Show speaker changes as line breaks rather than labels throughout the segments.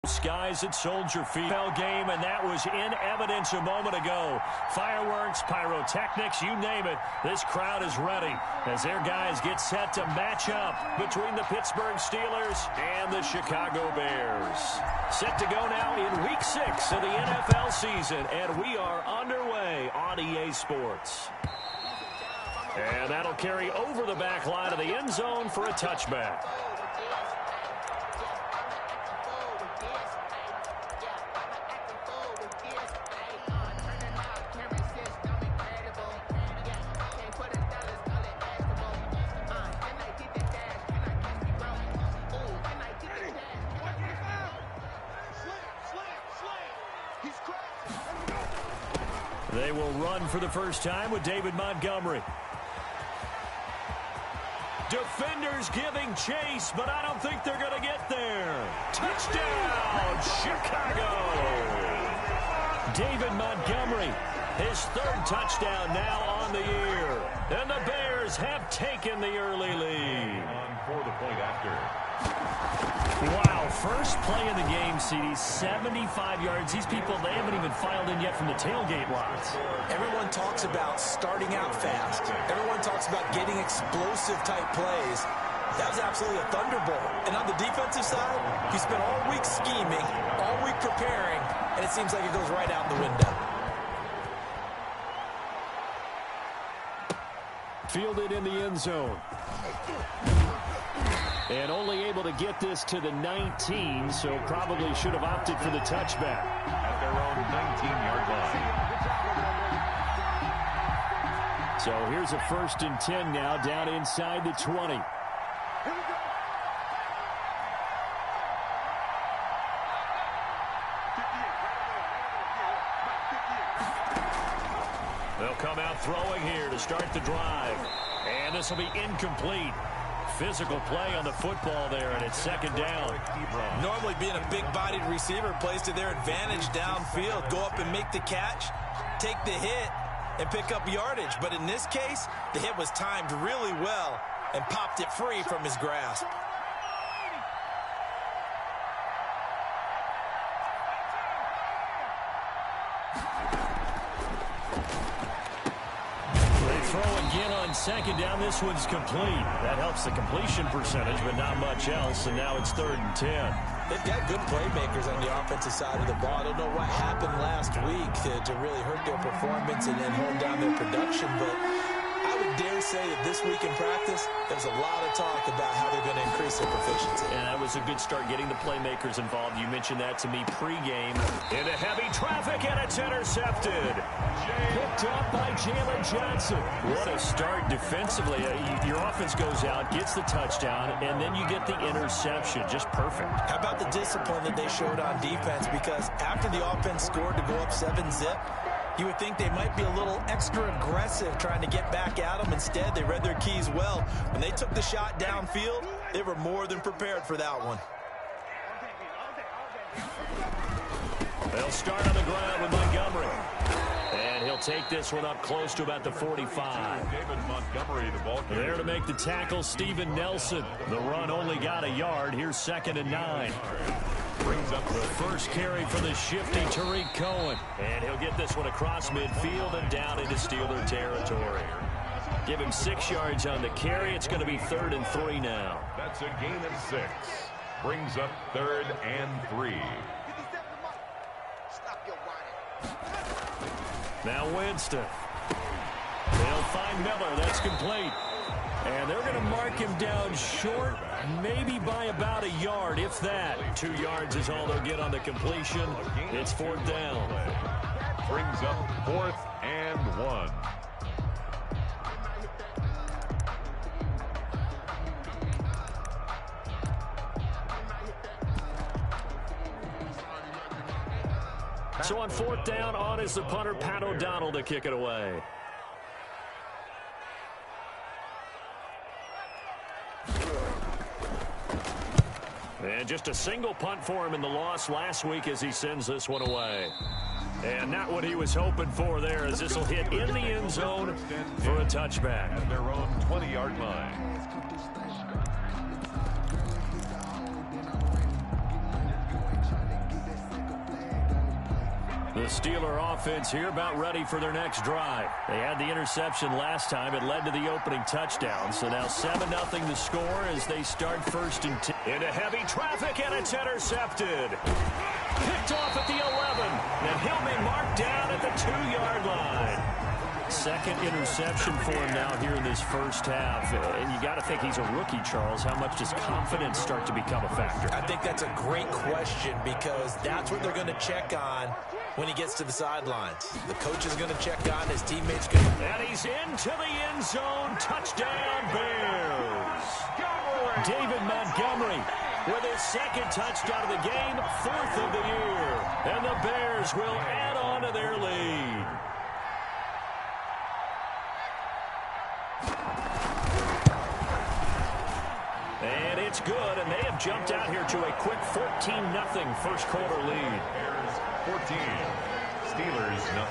skies at Soldier Field game, and that was in evidence a moment ago. Fireworks, pyrotechnics, you name it. This crowd is ready as their guys get set to match up between the Pittsburgh Steelers and the Chicago Bears. Set to go now in Week 6 of the NFL season, and we are underway on EA Sports. And that'll carry over the back line of the end zone for a touchback. They will run for the first time with David Montgomery. Defenders giving chase, but I don't think they're going to get there. Touchdown, Chicago! David Montgomery, his third touchdown now on the year. And the Bears have taken the early lead.
On for the point after.
Wow, first play of the game, CD, 75 yards. These people, they haven't even filed in yet from the tailgate lots.
Everyone talks about starting out fast. Everyone talks about getting explosive-type plays. That was absolutely a thunderbolt. And on the defensive side, you spent all week scheming, all week preparing, and it seems like it goes right out the window.
Fielded in the end zone. And only able to get this to the 19, so probably should have opted for the touchback.
At their own 19-yard line.
So here's a 1st and 10 now, down inside the 20. They'll come out throwing here to start the drive. And this will be incomplete. Physical play on the football there, and it's 2nd down.
Normally being a big-bodied receiver plays to their advantage downfield. Go up and make the catch, take the hit, and pick up yardage. But in this case, the hit was timed really well and popped it free from his grasp.
Throw again on 2nd down. This one's complete. That helps the completion percentage, but not much else. And now it's 3rd and 10.
They've got good playmakers on the offensive side of the ball. I don't know what happened last week to really hurt their performance and hold down their production, but I would dare say that this week in practice, there's a lot of talk about how they're going to increase their proficiency.
And that was a good start getting the playmakers involved. You mentioned that to me pregame. Into heavy traffic, and it's intercepted. Picked up by Jalen Johnson. What a start defensively. Your offense goes out, gets the touchdown, and then you get the interception. Just perfect.
How about the discipline that they showed on defense? Because after the offense scored to go up 7-zip, you would think they might be a little extra aggressive trying to get back at them. Instead, they read their keys well. When they took the shot downfield, they were more than prepared for that one.
They'll start on the ground with Montgomery. And he'll take this one up close to about the 45.
David Montgomery, the ball carrier.
There to make the tackle, Steven Nelson. The run only got a yard. Here's 2nd and 9.
Brings up
the first carry for the shifty Tariq Cohen. And he'll get this one across midfield and down into Steeler territory. Give him 6 yards on the carry. It's going to be 3rd and 3 now.
That's a gain of 6. Brings up 3rd and 3.
Now Winston. They'll find Miller. That's complete. And they're going to mark him down short, maybe by about a yard, if that. 2 yards is all they'll get on the completion. It's 4th down.
Brings up 4th and 1.
So on 4th down, on is the punter, Pat O'Donnell, to kick it away. And just a single punt for him in the loss last week as he sends this one away. And not what he was hoping for there, as this will hit in the end zone for a touchback.
At their own 20-yard line.
The Steeler offense here about ready for their next drive. They had the interception last time. It led to the opening touchdown. So now 7-0 the score as they start 1st and 10. Into heavy traffic, and it's intercepted. Picked off at the 11. And he'll be marked down at the 2-yard line. Second interception for him now here in this first half. And you got to think he's a rookie, Charles. How much does confidence start to become a factor?
I think that's a great question because that's what they're going to check on when he gets to the sidelines. The coach is going to check on his teammates.
And he's into the end zone. Touchdown, Bears. David Montgomery with his second touchdown of the game, 4th of the year. And the Bears will add on to their lead. And it's good, and they have jumped out here to a quick 14-0 first quarter lead.
Bears 14, Steelers 0.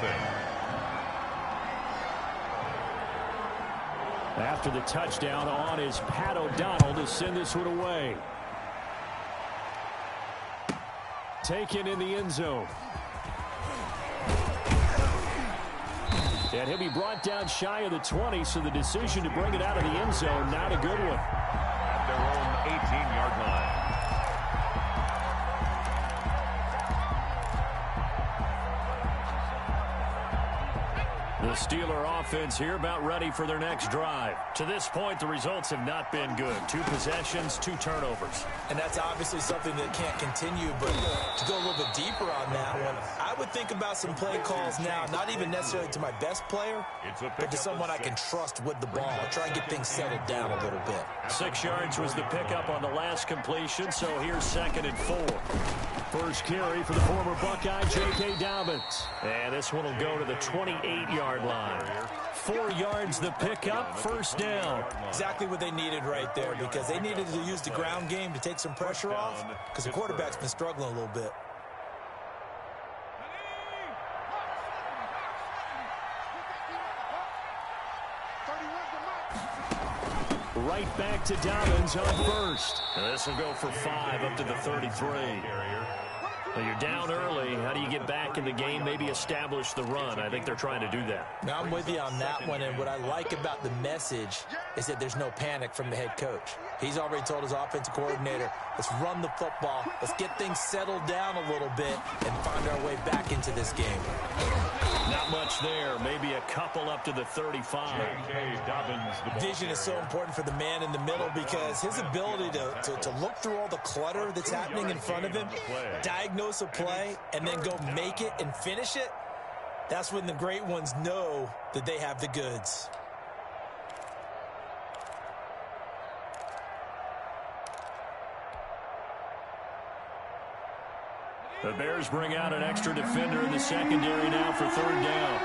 After the touchdown on is Pat O'Donnell to send this one away. Taken in the end zone. And he'll be brought down shy of the 20, so the decision to bring it out of the end zone, not a good one.
At their own 18-yard line.
The Steeler offense here about ready for their next drive. To this point, the results have not been good. 2 possessions, 2 turnovers.
And that's obviously something that can't continue, but to go a little bit deeper on that one, I would think about some play calls now, not even necessarily to my best player, but to someone I can trust with the ball. Try and get things settled down a little bit.
6 yards was the pickup on the last completion, so here's 2nd and 4. First carry for the former Buckeye, J.K. Dobbins. And this one will go to the 28-yard line. 4 yards the pickup, first down.
Exactly what they needed right there because they needed to use the ground game to take some pressure off because the quarterback's been struggling a little bit.
Right back to Dobbins on first. And this will go for 5 up to the 33. Well, you're down early. How do you get back in the game, maybe establish the run? I think they're trying to do that.
Now, I'm with you on that one, and what I like about the message is that there's no panic from the head coach. He's already told his offensive coordinator, let's run the football, let's get things settled down a little bit and find our way back into this game.
Not much there. Maybe a couple up to the 35.
Vision is so important for the man in the middle because his ability to look through all the clutter that's happening in front of him, diagnose a play, and then go make it and finish it, that's when the great ones know that they have the goods.
The Bears bring out an extra defender in the secondary now for 3rd down.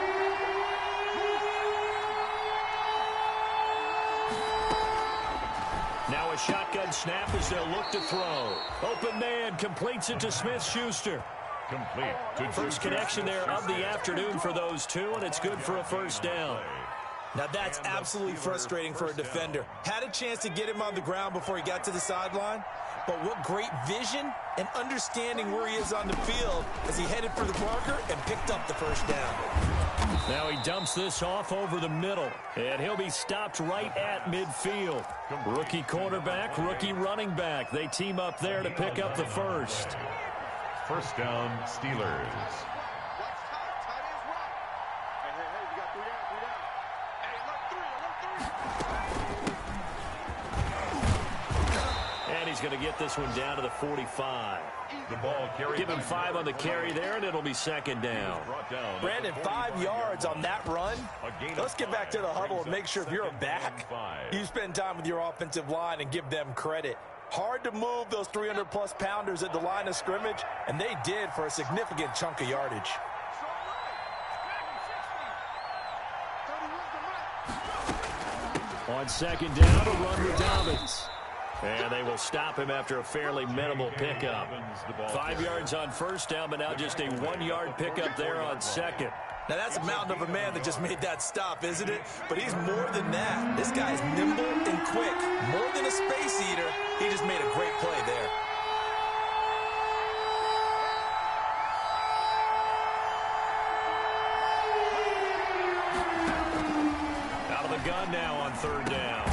Now a shotgun snap as they'll look to throw. Open man completes it to Smith-Schuster.
Complete.
First connection there of the afternoon for those two, and it's good for a first down.
Now that's absolutely frustrating for a defender. Had a chance to get him on the ground before he got to the sideline, but what great vision and understanding where he is on the field as he headed for the marker and picked up the first down.
Now he dumps this off over the middle, and he'll be stopped right at midfield. Rookie quarterback, rookie running back. They team up there to pick up the first.
First down, Steelers.
And he's going to get this one down to the 45.
The ball carried.
Give him 5 on the carry there, and it'll be 2nd down.
Brandon, 5 yards on that run. Let's get back to the huddle and make sure if you're a back, you spend time with your offensive line and give them credit. Hard to move those 300-plus pounders at the line of scrimmage, and they did for a significant chunk of yardage.
On 2nd down, a run with Dobbins. And they will stop him after a fairly minimal pickup. 5 yards on first down, but now just a 1-yard pickup there on 2nd.
Now that's a mountain of a man that just made that stop, isn't it? But he's more than that. This guy is nimble and quick. More than a space eater, he just made a great play there.
third down.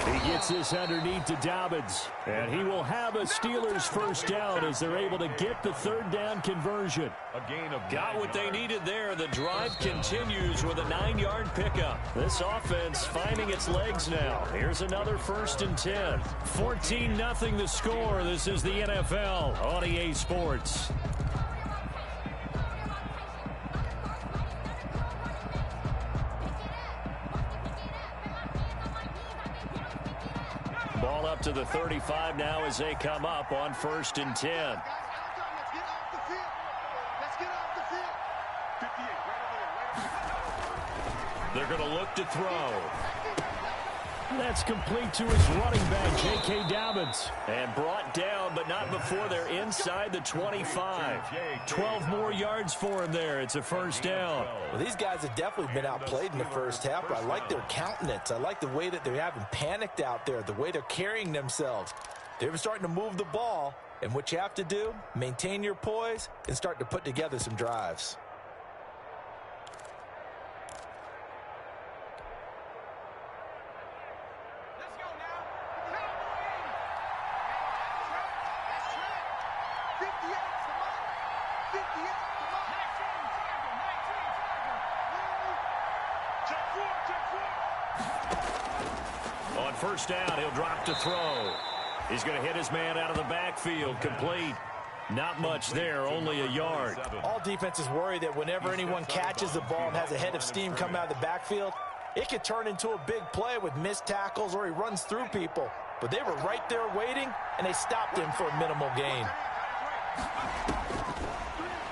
He gets this underneath to Dobbins, and he will have a Steelers first down as they're able to get the third down conversion.
A gain of
Got what they needed there. The drive continues with a 9-yard pickup. This offense finding its legs now. Here's another 1st and 10. 14-0 the score. This is the NFL on EA Sports. Ball up to the 35 now as they come up on 1st and 10. They're going to look to throw. That's complete to his running back, J.K. Dobbins. And brought down, but not before they're inside the 25. 12 more yards for him there. It's a first down.
Well, these guys have definitely been outplayed in the first half, but I like their countenance. I like the way that they're having panicked out there, the way they're carrying themselves. They're starting to move the ball, and what you have to do, maintain your poise and start to put together some drives.
On first down, he'll drop to throw. He's going to hit his man out of the backfield. Complete. Not much there, only a yard.
All defenses worry that whenever anyone catches the ball and has a head of steam coming out of the backfield, it could turn into a big play with missed tackles or he runs through people. But they were right there waiting, and they stopped him for a minimal gain.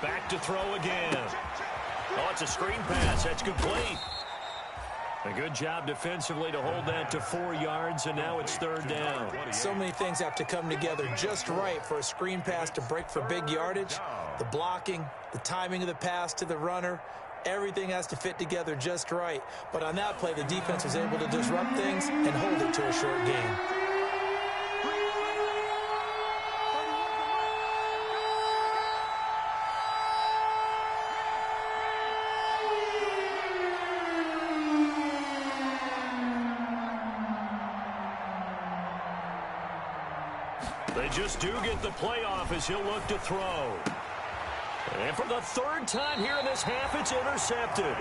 Back to throw again. Oh, it's a screen pass. That's complete. A good job defensively to hold that to 4 yards, and now it's third down.
So many things have to come together just right for a screen pass to break for big yardage. The blocking, the timing of the pass to the runner, everything has to fit together just right. But on that play, the defense was able to disrupt things and hold it to a short game.
They just do get the playoff as he'll look to throw. And for the third time here in this half, it's intercepted.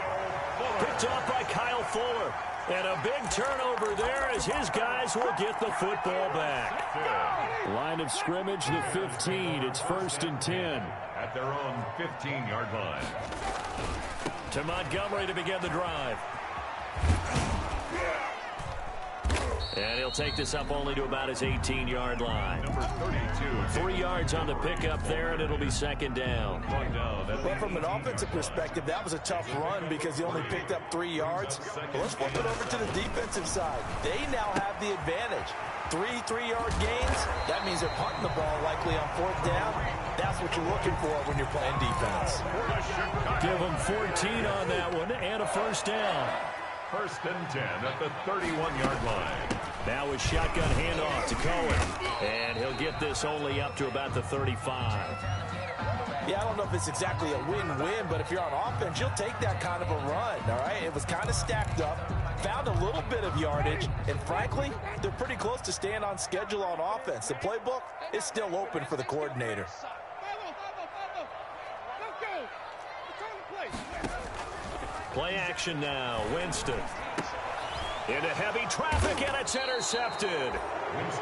Picked off by Kyle Fuller. And a big turnover there as his guys will get the football back. Line of scrimmage, the 15. It's 1st and 10.
At their own 15-yard line.
To Montgomery to begin the drive. And he'll take this up only to about his 18-yard line.
Number 32.
3 yards on the pickup there, and it'll be second down.
Well, from an offensive perspective, that was a tough run because he only picked up 3 yards. But let's flip it over to the defensive side. They now have the advantage. 3 3-yard gains. That means they're punting the ball likely on 4th down. That's what you're looking for when you're playing defense.
Give them 14 on that one and a first down.
1st and 10 at the 31-yard line.
Now a shotgun handoff to Cohen. And he'll get this only up to about the 35.
Yeah, I don't know if it's exactly a win-win, but if you're on offense, you'll take that kind of a run, all right? It was kind of stacked up, found a little bit of yardage, and frankly, they're pretty close to staying on schedule on offense. The playbook is still open for the coordinator.
Play action now. Winston. Into heavy traffic, and it's intercepted.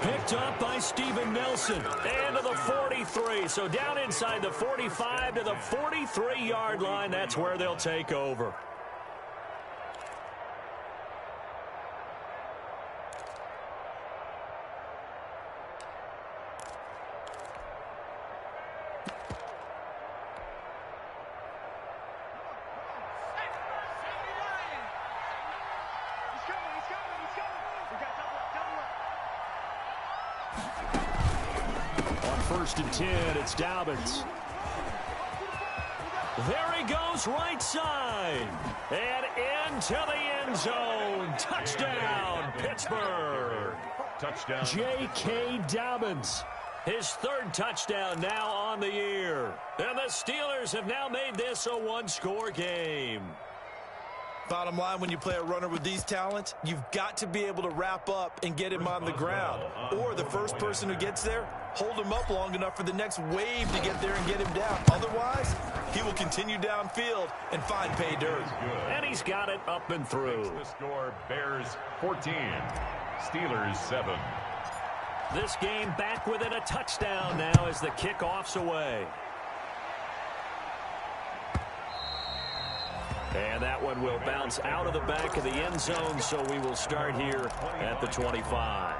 Picked up by Steven Nelson. And to the 43. So down inside the 45 to the 43-yard line. That's where they'll take over. On 1st and 10, it's Dobbins. There he goes, right side. And into the end zone. Touchdown, Pittsburgh.
Touchdown.
J.K. Dobbins. His 3rd touchdown now on the year. And the Steelers have now made this a 1-score game.
Bottom line, when you play a runner with these talents, you've got to be able to wrap up and get him on the ground. Or the first person who gets there, hold him up long enough for the next wave to get there and get him down. Otherwise, he will continue downfield and find pay dirt.
And he's got it up and through.
The score, Bears 14, Steelers 7.
This game back within a touchdown now as the kickoff's away. And that one will bounce out of the back of the end zone, so we will start here at the 25.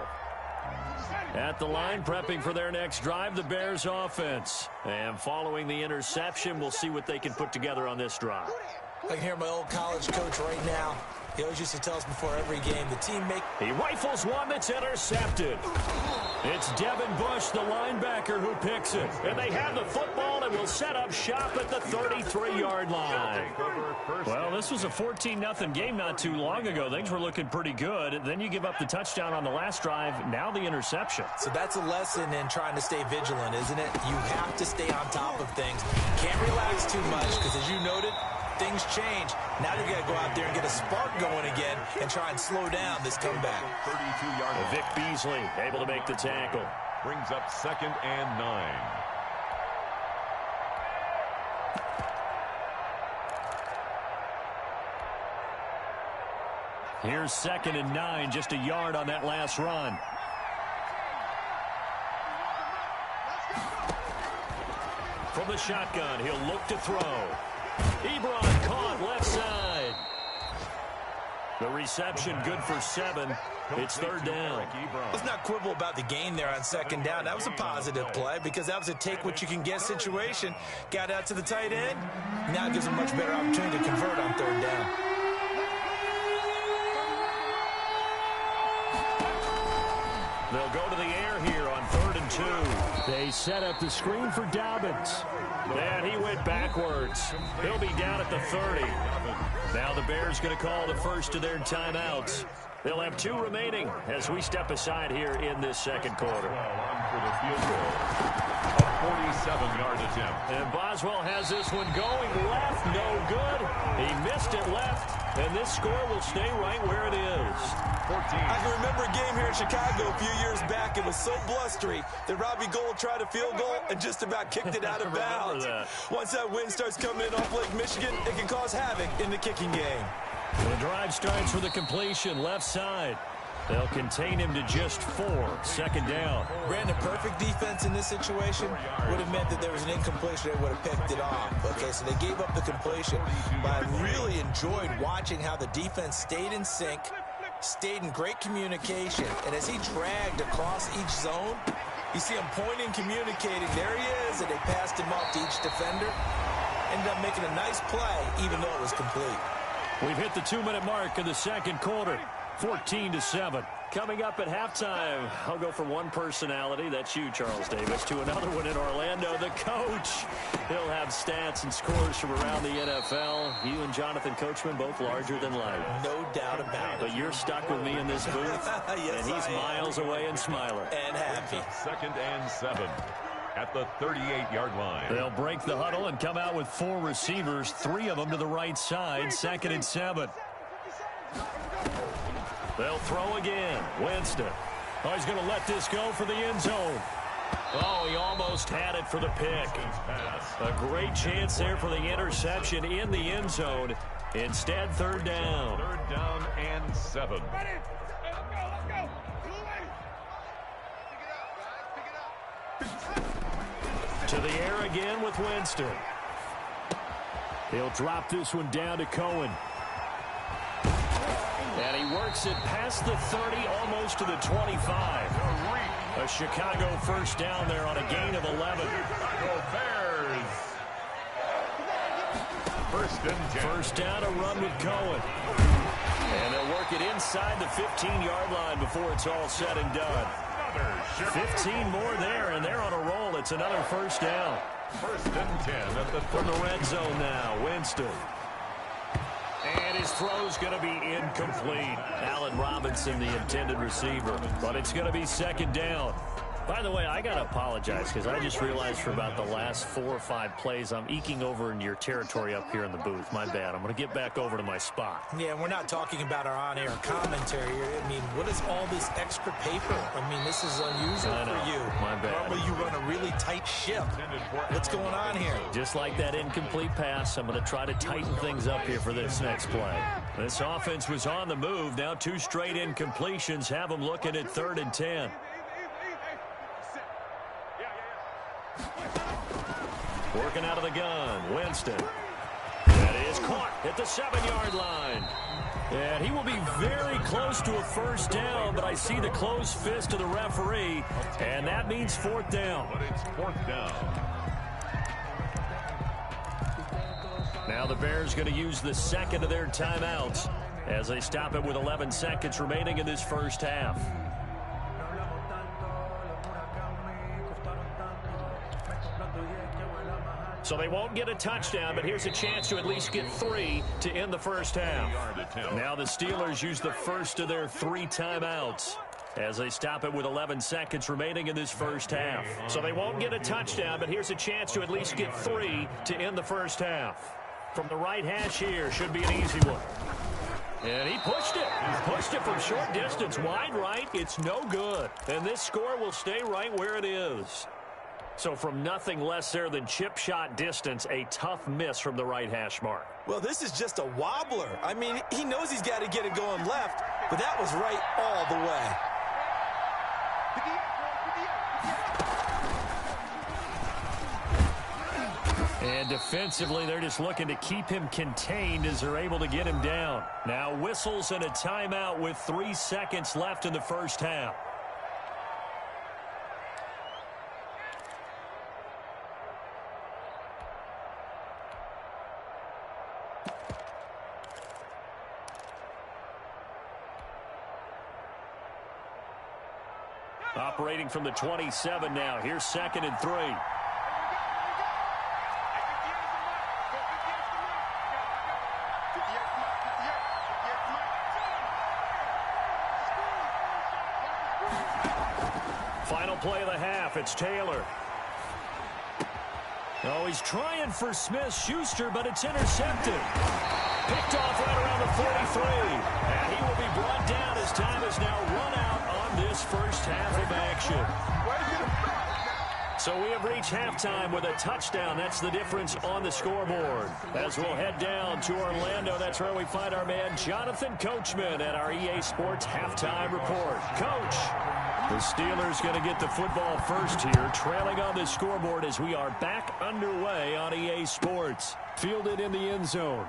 At the line, prepping for their next drive, the Bears offense. And following the interception, we'll see what they can put together on this drive.
I can hear my old college coach right now. He always used to tell us before every game, the team
He rifles one that's intercepted. It's Devin Bush, the linebacker, who picks it. And they have the football and will set up shop at the 33-yard line. Well, this was a 14-0 game not too long ago. Things were looking pretty good. Then you give up the touchdown on the last drive. Now the interception.
So that's a lesson in trying to stay vigilant, isn't it? You have to stay on top of things. Can't relax too much because, as you noted, things change. Now you got to go out there and get a spark going again and try and slow down this comeback.
32-yard line.
Vic Beasley able to make the tackle.
Brings up 2nd and 9.
Here's 2nd and 9, just a yard on that last run. From the shotgun, he'll look to throw. Ebron caught left side. The reception good for 7. It's 3rd down.
Let's not quibble about the gain there on 2nd down. That was a positive play because that was a take-what-you-can-get situation. Got out to the tight end. Now it gives them much better opportunity to convert on 3rd down.
They'll go to the air here on 3rd and 2. They set up the screen for Dobbins. And he went backwards. He'll be down at the 30. Now the Bears going to call the first of their timeouts. They'll have 2 remaining as we step aside here in this 2nd quarter.
For the field goal. A 47-yard attempt.
And Boswell has this one going left. No good. He missed it left. And this score will stay right where it is.
14.
I can remember a game here in Chicago a few years back. It was so blustery that Robbie Gould tried a field goal and just about kicked it out of bounds. Once that wind starts coming in off Lake Michigan, it can cause havoc in the kicking game.
The drive starts with a completion left side. They'll contain him to just 4. 2nd down.
Brandon, perfect defense in this situation would have meant that there was an incompletion. They would have picked it off. Okay, so they gave up the completion. But I really enjoyed watching how the defense stayed in sync, stayed in great communication. And as he dragged across each zone, you see him pointing, communicating. There he is, and they passed him off to each defender. Ended up making a nice play, even though it was complete.
We've hit the 2-minute mark of the 2nd quarter. 14-7. Coming up at halftime, I'll go from one personality, that's you, Charles Davis, to another one in Orlando, the coach. He'll have stats and scores from around the NFL. You and Jonathan Coachman both larger than life.
No doubt about it.
But you're stuck with me in this booth,
yes,
and he's miles away and smiling.
And happy.
2nd and 7 at the 38-yard line.
They'll break the huddle and come out with 4 receivers, 3 of them to the right side, 2nd and 7. They'll throw again. Winston. Oh, he's going to let this go for the end zone. Oh, he almost had it for the pick. A great chance there for the interception in the end zone. Instead, 3rd down.
3rd down and 7.
To the air again with Winston. He'll drop this one down to Cohen. And he works it past the 30, almost to the 25. A Chicago 1st down there on a gain of 11.
Bears. 1st and 10.
1st down, a run with Cohen. And they'll work it inside the 15-yard line before it's all said and done. 15 more there, and they're on a roll. It's another 1st down.
1st and 10 at the
from the red zone now. Winston. And his throw's going to be incomplete. Allen Robinson, the intended receiver. But it's going to be 2nd down. By the way, I got to apologize because I just realized for about the last 4 or 5 plays, I'm eking over into your territory up here in the booth. My bad. I'm going to get back over to my spot.
Yeah, we're not talking about our on-air commentary here. I mean, what is all this extra paper? I mean, this is unusual for you.
My bad.
Normally you run a really tight ship. What's going on here?
Just like that incomplete pass, I'm going to try to tighten things up here for this next play. This offense was on the move. Now 2 straight incompletions have them looking at 3rd and 10. Working out of the gun, Winston. That is caught at the 7-yard line. And he will be very close to a first down, but I see the closed fist of the referee, and that means 4th down.
But it's 4th down.
Now the Bears going to use the second of their timeouts as they stop it with 11 seconds remaining in this first half. So they won't get a touchdown, but here's a chance to at least get 3 to end the first half. Now the Steelers use the first of their 3 timeouts as they stop it with 11 seconds remaining in this first half. So they won't get a touchdown, but here's a chance to at least get 3 to end the first half. From the right hash here, should be an easy one. And he pushed it. He pushed it from short distance. Wide right, it's no good. And this score will stay right where it is. So from nothing less there than chip shot distance, a tough miss from the right hash mark.
Well, this is just a wobbler. I mean, he knows he's got to get it going left, but that was right all the way.
And defensively, they're just looking to keep him contained as they're able to get him down. Now whistles and a timeout with 3 seconds left in the first half. Operating from the 27 now. Here's 2nd and 3. Final play of the half. It's Taylor. Oh, he's trying for Smith-Schuster, but it's intercepted. Picked off right around the 43. And he will be brought down as time is now run out on this first half of action. So we have reached halftime with a touchdown. That's the difference on the scoreboard. As we'll head down to Orlando, that's where we find our man Jonathan Coachman at our EA Sports Halftime Report. Coach, the Steelers going to get the football first here, trailing on the scoreboard as we are back underway on EA Sports. Fielded in the end zone.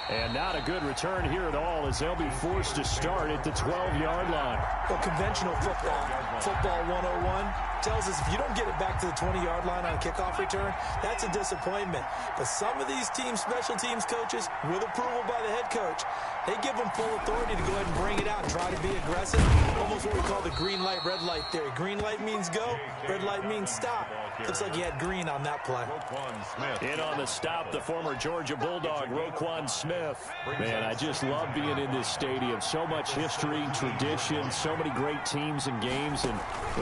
And not a good return here at all as they'll be forced to start at the 12-yard line.
Well, conventional football 101 tells us if you don't get it back to the 20-yard line on a kickoff return, that's a disappointment. But some of these team special teams coaches, with approval by the head coach, they give them full authority to go ahead and bring it out and try to be aggressive. Almost what we call the green light, red light theory. Green light means go, red light means stop. Looks like he had green on that play.
In on the stop, the former Georgia Bulldog, Roquan Smith. Man, I just love being in this stadium. So much history, tradition, so many great teams and games, and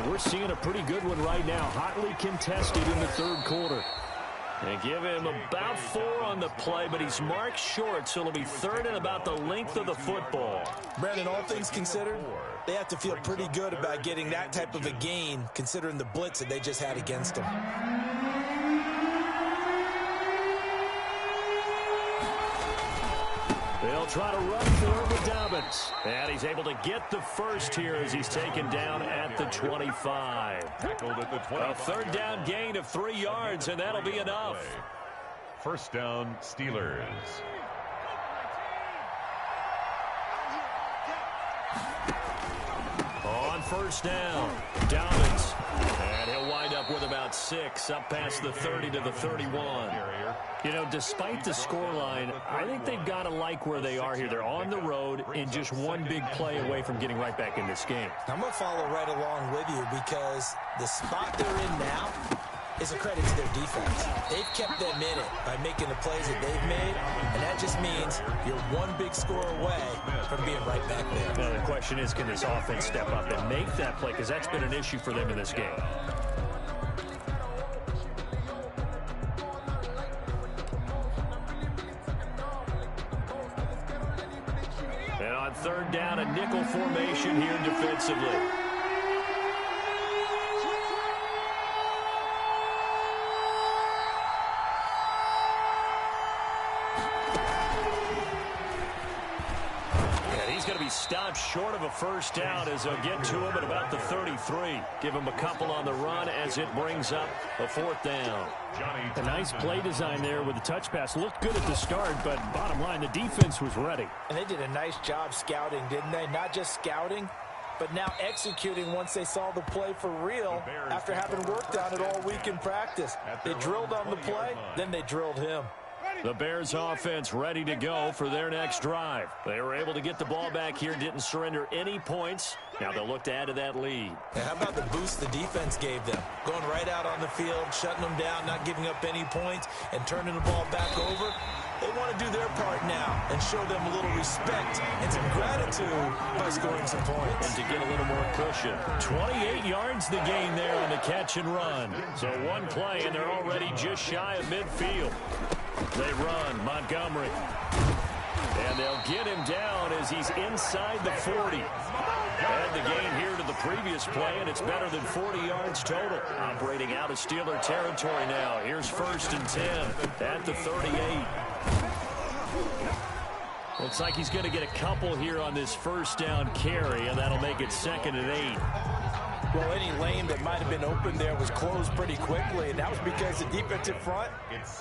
we're seeing a pretty good one right now. Hotly contested in the 3rd quarter. They give him about 4 on the play, but he's marked short, so it'll be 3rd and about the length of the football.
Brandon, all things considered, they have to feel pretty good about getting that type of a gain, considering the blitz that they just had against them.
They'll try to run for it with Dobbins. And he's able to get the first here as he's taken down at the 25.
Tackled at the 25.
A 3rd down gain of 3 yards, and that'll be enough.
First down, Steelers.
On first down, Dobbins. And he'll wind up with about 6, up past the 30 to the 31. You know, despite the scoreline, I think they've got to like where they are here. They're on the road and just one big play away from getting right back in this game.
I'm going to follow right along with you because the spot they're in now, is a credit to their defense. They've kept them in it by making the plays that they've made, and that just means you're one big score away from being right back there.
Now the question is, can this offense step up and make that play? Because that's been an issue for them in this game. And on third down, a nickel formation here defensively. Stopped short of a first down as they'll get to him at about the 33. Give him a couple on the run as it brings up a fourth down.
A nice play design there with the touch pass. Looked good at the start, but bottom line, the defense was ready.
And they did a nice job scouting, didn't they? Not just scouting, but now executing once they saw the play for real after having worked on it all week in practice. They drilled on the play, then they drilled him.
The Bears offense ready to go for their next drive. They were able to get the ball back here, didn't surrender any points. Now they'll look to add to that lead.
And how about the boost the defense gave them? Going right out on the field, shutting them down, not giving up any points, and turning the ball back over. They want to do their part now and show them a little respect and some gratitude by scoring some points.
And to get a little more cushion. 28 yards the gain there on the catch and run. So one play, and they're already just shy of midfield. They run, Montgomery. And they'll get him down as he's inside the 40. Add the gain here to the previous play, and it's better than 40 yards total. Operating out of Steeler territory now. Here's 1st and 10 at the 38. Looks like he's going to get a couple here on this first down carry, and that'll make it 2nd and 8.
Well, any lane that might have been open there was closed pretty quickly, and that was because the defensive front,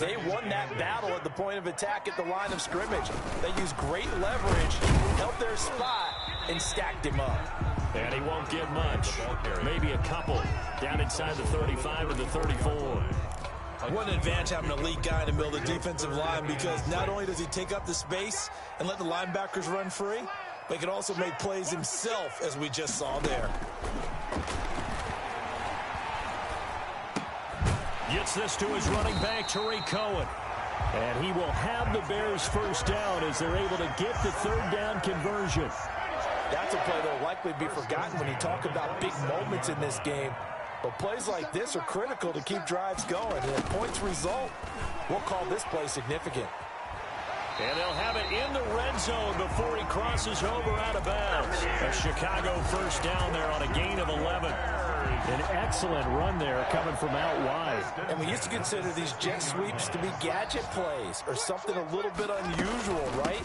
they won that battle at the point of attack at the line of scrimmage. They used great leverage, held their spot, and stacked him up.
And he won't get much. Maybe a couple down inside the 35 to the 34.
What an advantage having an elite guy in the middle of the defensive line, because not only does he take up the space and let the linebackers run free, but he can also make plays himself, as we just saw there.
Gets this to his running back, Tariq Cohen. And he will have the Bears first down as they're able to get the third down conversion.
That's a play that will likely be forgotten when you talk about big moments in this game. But plays like this are critical to keep drives going. And if points result, we'll call this play significant.
And they'll have it in the red zone before he crosses over out of bounds. A Chicago first down there on a gain of 11.
An excellent run there coming from out wide.
And we used to consider these jet sweeps to be gadget plays or something a little bit unusual, right?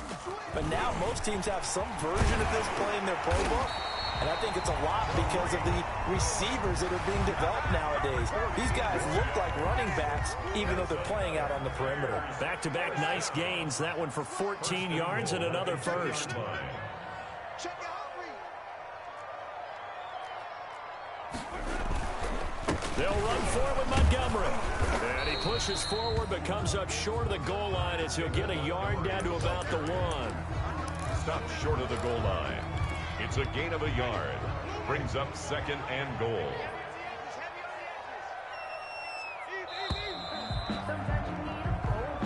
But now most teams have some version of this play in their playbook. And I think it's a lot because of the receivers that are being developed nowadays. These guys look like running backs, even though they're playing out on the perimeter.
Back-to-back nice gains. That one for 14 yards and another first. They'll run forward with Montgomery. And he pushes forward but comes up short of the goal line as he'll get a yard down to about the 1.
Stop short of the goal line. It's a gain of a yard. Brings up 2nd and goal.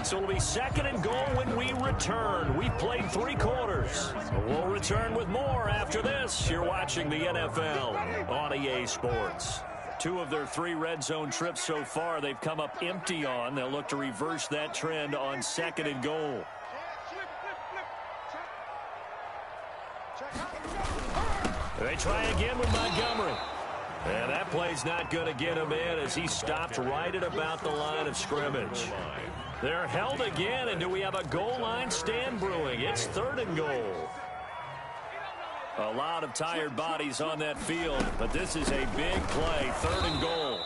So it'll be 2nd and goal when we return. We've played 3 quarters. So we'll return with more after this. You're watching the NFL on EA Sports. 2 of their 3 red zone trips so far they've come up empty on. They'll look to reverse that trend on 2nd and goal. They try again with Montgomery. And that play's not going to get him in as he stopped right at about the line of scrimmage. They're held again, and do we have a goal line stand brewing? It's 3rd and goal. A lot of tired bodies on that field, but this is a big play, 3rd and goal.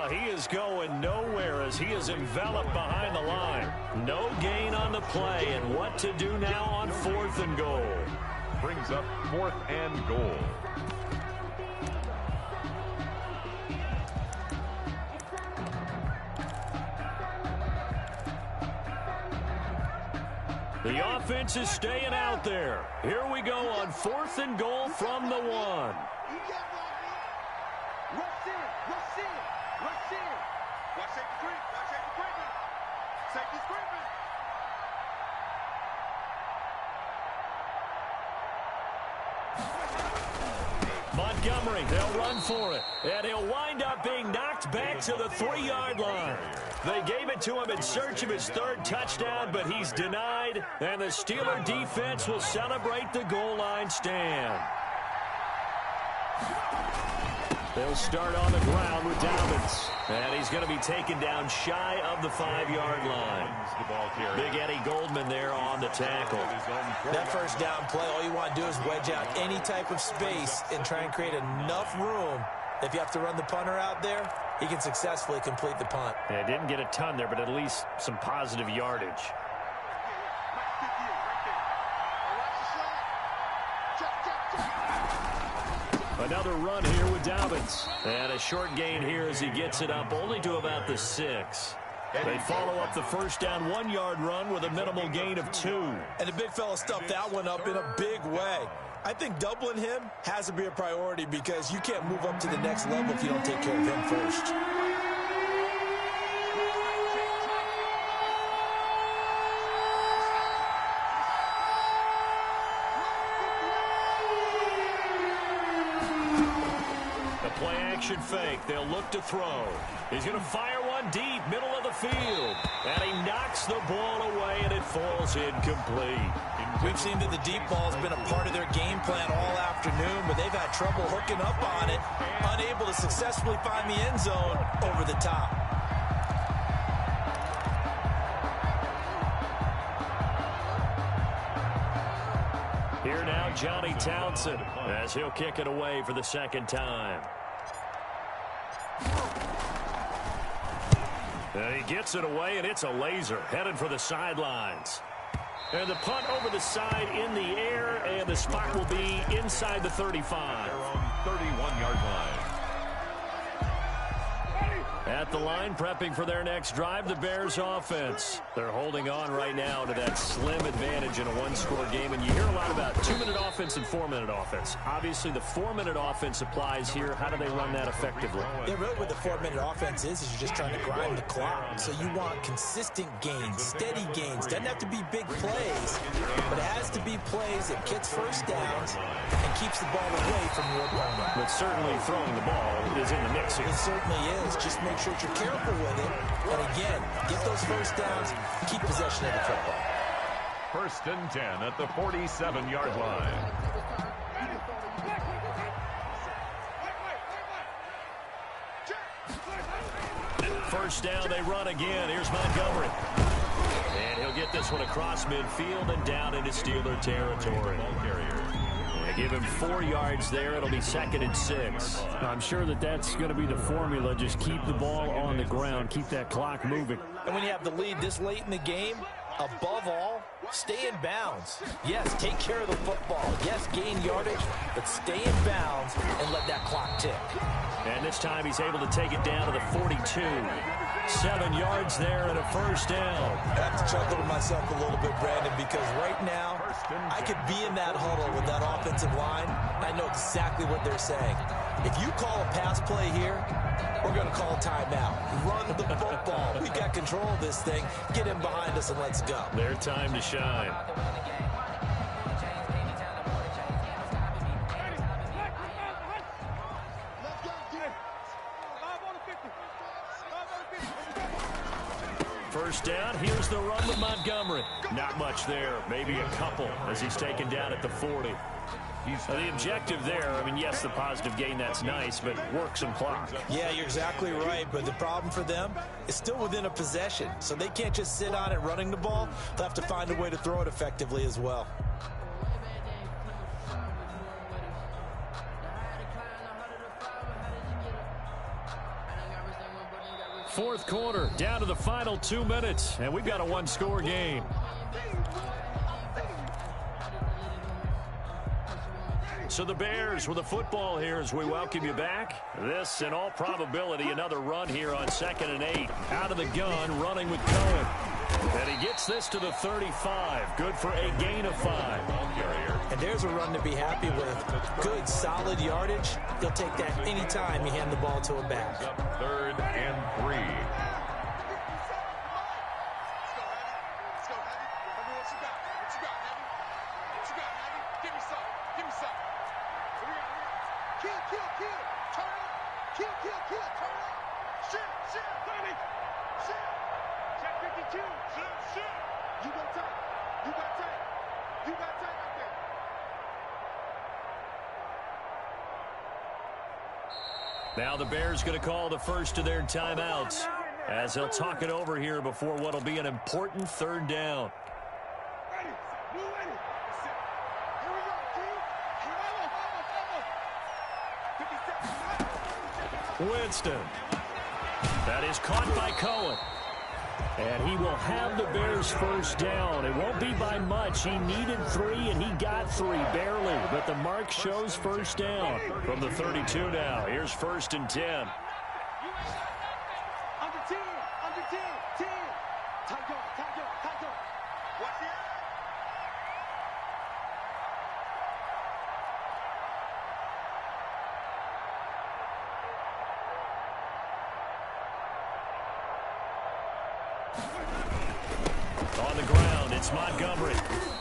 He is going nowhere as he is enveloped behind the line. No gain on the play, and what to do now on 4th and goal.
Brings up 4th and goal.
The offense is staying out there. Here we go on 4th and goal from the 1. Montgomery, they'll run for it. And he'll wind up being knocked back to the 3-yard line. They gave it to him in search of his 3rd touchdown, but he's denied. And the Steeler defense will celebrate the goal line stand. They'll start on the ground with Dobbins. And he's going to be taken down shy of the 5-yard line. Big Eddie Goldman there on the tackle.
That first down play, all you want to do is wedge out any type of space and try and create enough room. If you have to run the punter out there, he can successfully complete the punt.
Yeah, didn't get a ton there, but at least some positive yardage. Another run here with Dobbins. And a short gain here as he gets it up only to about the 6. They follow up the first down 1-yard run with a minimal gain of 2.
And the big fella stuffed that one up in a big way. I think doubling him has to be a priority because you can't move up to the next level if you don't take care of him first.
Action fake. They'll look to throw. He's going to fire one deep, middle of the field. And he knocks the ball away, and it falls incomplete.
We've seen that the deep ball has been a part of their game plan all afternoon, but they've had trouble hooking up on it, unable to successfully find the end zone over the top.
Here now, Johnny Townsend, as he'll kick it away for the 2nd time. And he gets it away, and it's a laser headed for the sidelines. And the punt over the side in the air, and the spot will be inside the 35.
They're on 31-yard line.
At the line, prepping for their next drive, the Bears offense. They're holding on right now to that slim advantage in a 1-score game. And you hear a lot about 2-minute offense and 4-minute offense. Obviously, the 4-minute offense applies here. How do they run that effectively?
Yeah, really what the 4-minute offense is you're just trying to grind the clock. So you want consistent gains, steady gains. Doesn't have to be big plays, but it has to be plays that gets first downs and keeps the ball away from your opponent.
But certainly throwing the ball is in the mix here.
It certainly is. Just make sure that you're careful with it. And again, get those first downs, keep possession of the football.
1st and 10 at the 47-yard line.
First down, they run again. Here's Montgomery. And he'll get this one across midfield and down into Steeler territory. They give him 4 yards there. It'll be 2nd and 6.
I'm sure that that's going to be the formula. Just keep the ball on the ground. Keep that clock moving.
And when you have the lead this late in the game, above all, stay in bounds. Yes, take care of the football. Yes, gain yardage, but stay in bounds and let that clock tick.
And this time he's able to take it down to the 42. 7 yards there and a first down.
I have to chuckle to myself a little bit, Brandon, because right now I could be in that huddle with that offensive line. I know exactly what they're saying. If you call a pass play here, we're going to call a timeout. Run the football. We got control of this thing. Get him behind us and let's go.
Their time to shine. First down, here's the run with Montgomery. Not much there, maybe a couple as he's taken down at the 40. The objective there, I mean, yes, the positive gain, that's nice, but work some clock.
Yeah, you're exactly right, but the problem for them is still within a possession, so they can't just sit on it running the ball. They'll have to find a way to throw it effectively as well.
Fourth quarter, down to the final 2 minutes, and we've got a 1-score game. So the Bears with the football here as we welcome you back. This, in all probability, another run here on 2nd and 8. Out of the gun, running with Cohen. And he gets this to the 35. Good for a gain of 5.
And there's a run to be happy with. Good, solid yardage. He'll take that anytime you hand the ball to him back.
3rd and 3.
Now the Bears going to call the first of their timeouts as they'll talk it over here before what will be an important third down. Winston. That is caught by Cohen. And he will have the Bears first down. It won't be by much. He needed 3, and he got 3, barely. But the mark shows first down from the 32 now. Here's 1st and 10. On the ground, it's Montgomery.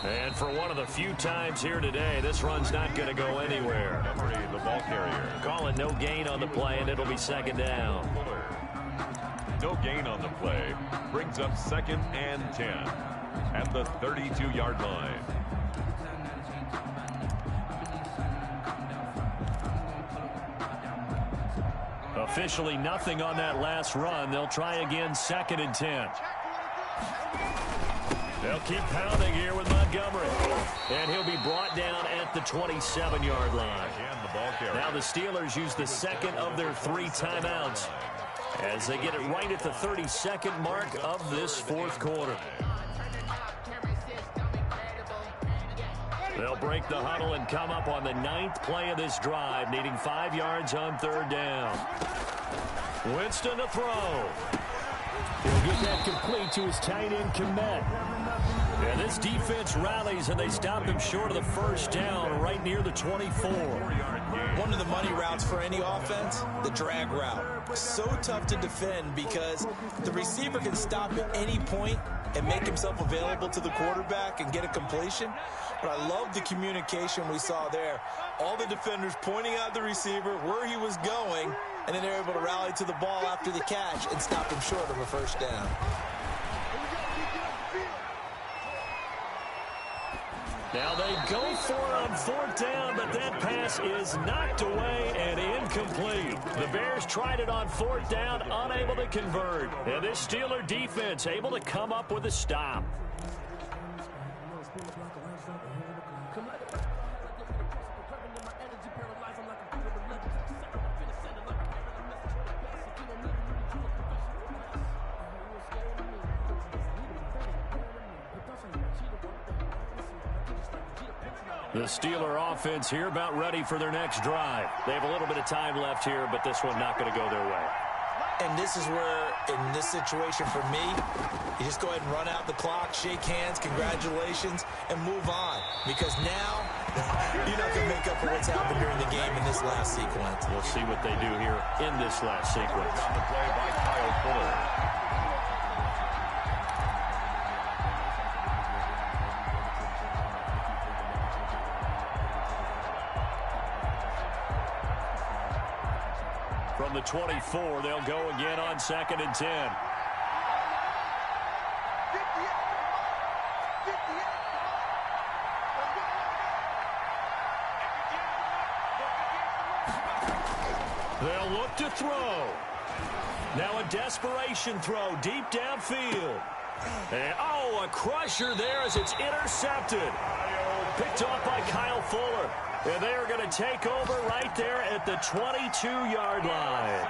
And for one of the few times here today, this run's not going to go anywhere.
The ball carrier.
Calling no gain on the play, and it'll be 2nd down.
No gain on the play. Brings up 2nd and 10 at the 32-yard line.
Officially nothing on that last run. They'll try again 2nd and 10. They'll keep pounding here with Montgomery. And he'll be brought down at the 27-yard line. Now the Steelers use the 2nd of their 3 timeouts as they get it right at the 32nd mark of this 4th quarter. They'll break the huddle and come up on the 9th play of this drive, needing 5 yards on 3rd down. Winston to throw. He'll get that complete to his tight end, Komet. And this defense rallies, and they stop him short of the first down right near the 24.
One of the money routes for any offense, the drag route. So tough to defend because the receiver can stop at any point and make himself available to the quarterback and get a completion. But I love the communication we saw there. All the defenders pointing out the receiver, where he was going, and then they're able to rally to the ball after the catch and stop him short of a first down.
Now they go for it on 4th down, but that pass is knocked away and incomplete. The Bears tried it on 4th down, unable to convert. And this Steeler defense able to come up with a stop. The Steeler offense here about ready for their next drive. They have a little bit of time left here, but this one not going to go their way.
And this is where, in this situation for me, you just go ahead and run out the clock, shake hands, congratulations, and move on. Because now, you're not going to make up for what's happened during the game in this last sequence.
We'll see what they do here in this last sequence.
On the play by Kyle Fuller.
From the 24, they'll go again on 2nd and 10. They'll look to throw. Now a desperation throw deep downfield. And, a crusher there as it's intercepted. Picked off by Kyle Fuller. And they are going to take over right there at the 22-yard line.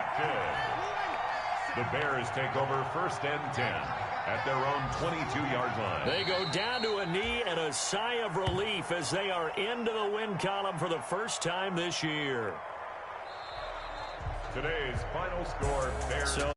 The Bears take over 1st and 10 at their own 22-yard line.
They go down to a knee and a sigh of relief as they are into the win column for the first time this year.
Today's final score, Bears.
So